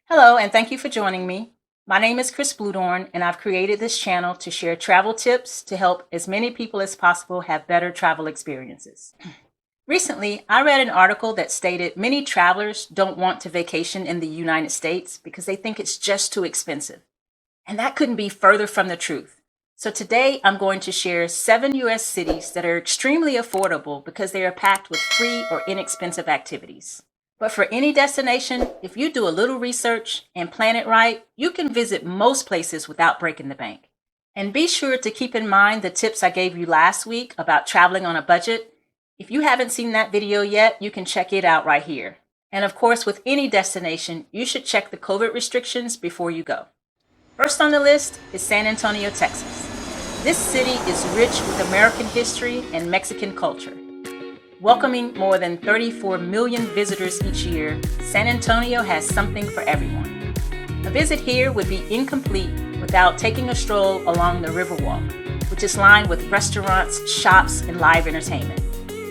Hello, and thank you for joining me. My name is Chris Bludorn, and I've created this channel to share travel tips to help as many people as possible have better travel experiences. Recently, I read an article that stated many travelers don't want to vacation in the United States because they think it's just too expensive. And that couldn't be further from the truth. So today, I'm going to share 7 US cities that are extremely affordable because they are packed with free or inexpensive activities. But for any destination, if you do a little research and plan it right, you can visit most places without breaking the bank. And be sure to keep in mind the tips I gave you last week about traveling on a budget. If you haven't seen that video yet, you can check it out right here. And of course, with any destination, you should check the COVID restrictions before you go. First on the list is San Antonio, Texas. This city is rich with American history and Mexican culture. Welcoming more than 34 million visitors each year, San Antonio has something for everyone. A visit here would be incomplete without taking a stroll along the Riverwalk, which is lined with restaurants, shops, and live entertainment.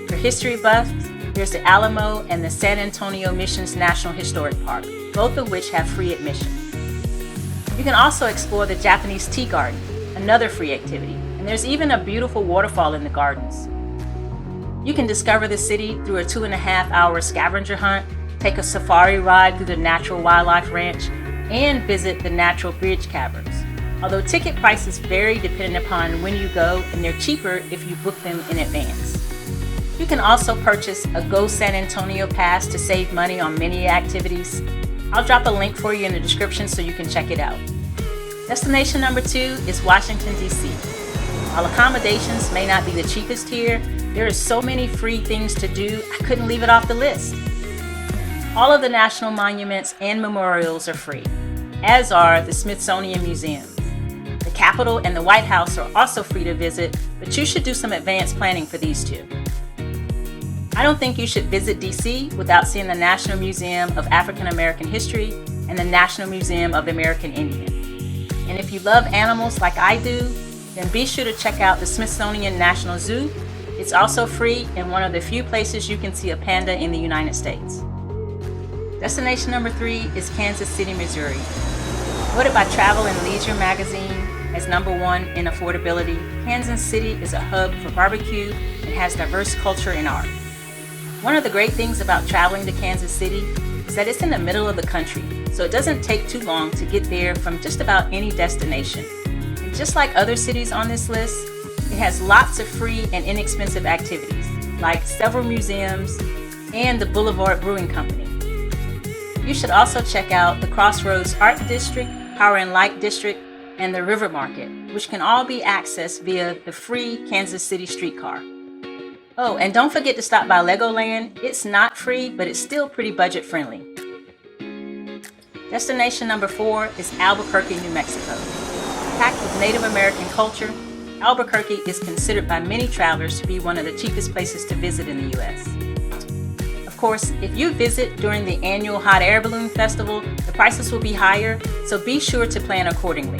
For history buffs, there's the Alamo and the San Antonio Missions National Historic Park, both of which have free admission. You can also explore the Japanese tea garden, another free activity, and there's even a beautiful waterfall in the gardens. You can discover the city through a 2.5-hour scavenger hunt, take a safari ride through the Natural Wildlife Ranch, and visit the Natural Bridge Caverns. Although ticket prices vary depending upon when you go, and they're cheaper if you book them in advance. You can also purchase a Go San Antonio pass to save money on many activities. I'll drop a link for you in the description so you can check it out. Destination number 2 is Washington, D.C. While accommodations may not be the cheapest here, there are so many free things to do, I couldn't leave it off the list. All of the national monuments and memorials are free, as are the Smithsonian museums. The Capitol and the White House are also free to visit, but you should do some advanced planning for these two. I don't think you should visit DC without seeing the National Museum of African American History and the National Museum of the American Indian. And if you love animals like I do, then be sure to check out the Smithsonian National Zoo. It's also free and one of the few places you can see a panda in the United States. Destination number 3 is Kansas City, Missouri. Voted by Travel and Leisure magazine as number 1 in affordability, Kansas City is a hub for barbecue and has diverse culture and art. One of the great things about traveling to Kansas City is that it's in the middle of the country, so it doesn't take too long to get there from just about any destination. And just like other cities on this list, it has lots of free and inexpensive activities, like several museums and the Boulevard Brewing Company. You should also check out the Crossroads Art District, Power and Light District, and the River Market, which can all be accessed via the free Kansas City streetcar. Oh, and don't forget to stop by Legoland. It's not free, but it's still pretty budget friendly. Destination number 4 is Albuquerque, New Mexico. Packed with Native American culture, Albuquerque is considered by many travelers to be one of the cheapest places to visit in the U.S. Of course, if you visit during the annual Hot Air Balloon Festival, the prices will be higher, so be sure to plan accordingly.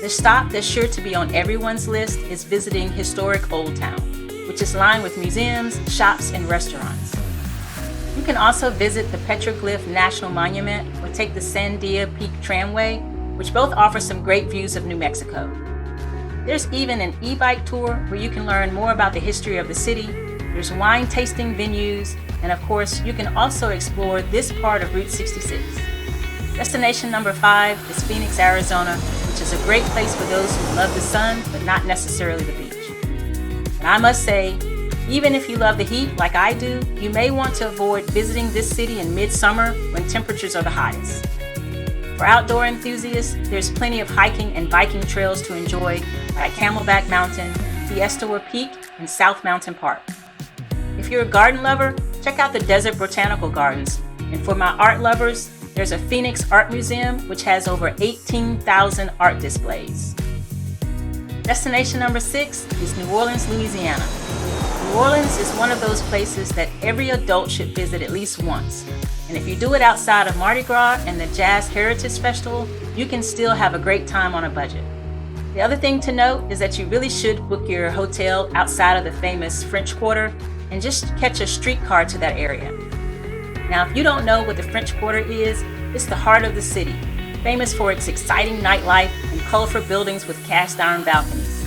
The stop that's sure to be on everyone's list is visiting historic Old Town, which is lined with museums, shops, and restaurants. You can also visit the Petroglyph National Monument or take the Sandia Peak Tramway, which both offer some great views of New Mexico. There's even an e-bike tour where you can learn more about the history of the city. There's wine tasting venues, and of course, you can also explore this part of Route 66. Destination number 5 is Phoenix, Arizona, which is a great place for those who love the sun, but not necessarily the beach. And I must say, even if you love the heat like I do, you may want to avoid visiting this city in midsummer when temperatures are the highest. For outdoor enthusiasts, there's plenty of hiking and biking trails to enjoy like Camelback Mountain, Fiesta Peak, and South Mountain Park. If you're a garden lover, check out the Desert Botanical Gardens. And for my art lovers, there's a Phoenix Art Museum, which has over 18,000 art displays. Destination number 6 is New Orleans, Louisiana. New Orleans is one of those places that every adult should visit at least once. And if you do it outside of Mardi Gras and the Jazz Heritage Festival, you can still have a great time on a budget. The other thing to note is that you really should book your hotel outside of the famous French Quarter and just catch a streetcar to that area. Now, if you don't know what the French Quarter is, it's the heart of the city, famous for its exciting nightlife and colorful buildings with cast iron balconies.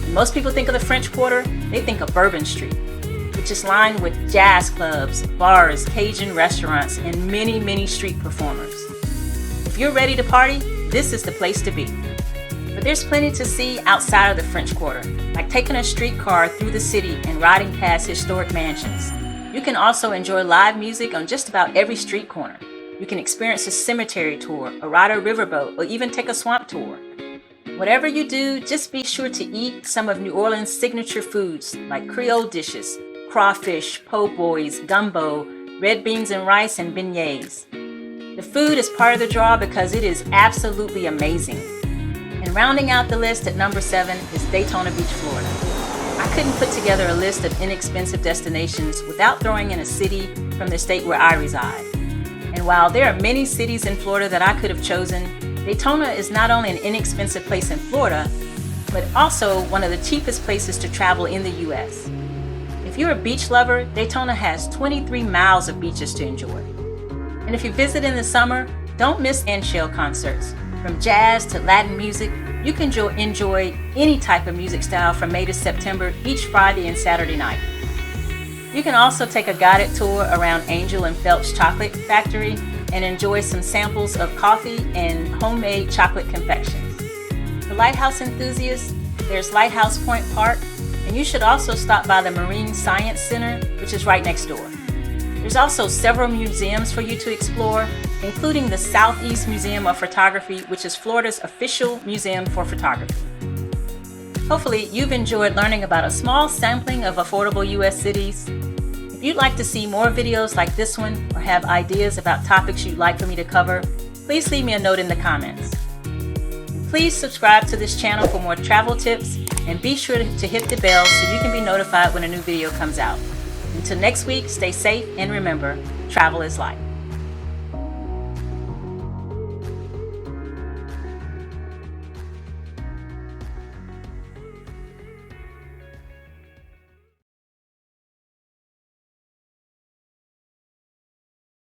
When most people think of the French Quarter, they think of Bourbon Street, which is lined with jazz clubs, bars, Cajun restaurants, and many, many street performers. If you're ready to party, this is the place to be. But there's plenty to see outside of the French Quarter, like taking a streetcar through the city and riding past historic mansions. You can also enjoy live music on just about every street corner. You can experience a cemetery tour, or ride a riverboat, or even take a swamp tour. Whatever you do, just be sure to eat some of New Orleans' signature foods like Creole dishes, crawfish, po' boys, gumbo, red beans and rice, and beignets. The food is part of the draw because it is absolutely amazing. And rounding out the list at number 7 is Daytona Beach, Florida. I couldn't put together a list of inexpensive destinations without throwing in a city from the state where I reside. And while there are many cities in Florida that I could have chosen, Daytona is not only an inexpensive place in Florida, but also one of the cheapest places to travel in the U.S. If you're a beach lover, Daytona has 23 miles of beaches to enjoy. And if you visit in the summer, don't miss shell concerts. From jazz to Latin music, you can enjoy any type of music style from May to September each Friday and Saturday night. You can also take a guided tour around Angel and Phelps Chocolate Factory and enjoy some samples of coffee and homemade chocolate confections. For lighthouse enthusiasts, there's Lighthouse Point Park, and you should also stop by the Marine Science Center, which is right next door. There's also several museums for you to explore, including the Southeast Museum of Photography, which is Florida's official museum for photography. Hopefully, you've enjoyed learning about a small sampling of affordable U.S. cities. If you'd like to see more videos like this one or have ideas about topics you'd like for me to cover, please leave me a note in the comments. Please subscribe to this channel for more travel tips and be sure to hit the bell so you can be notified when a new video comes out. Until next week, stay safe and remember, travel is life.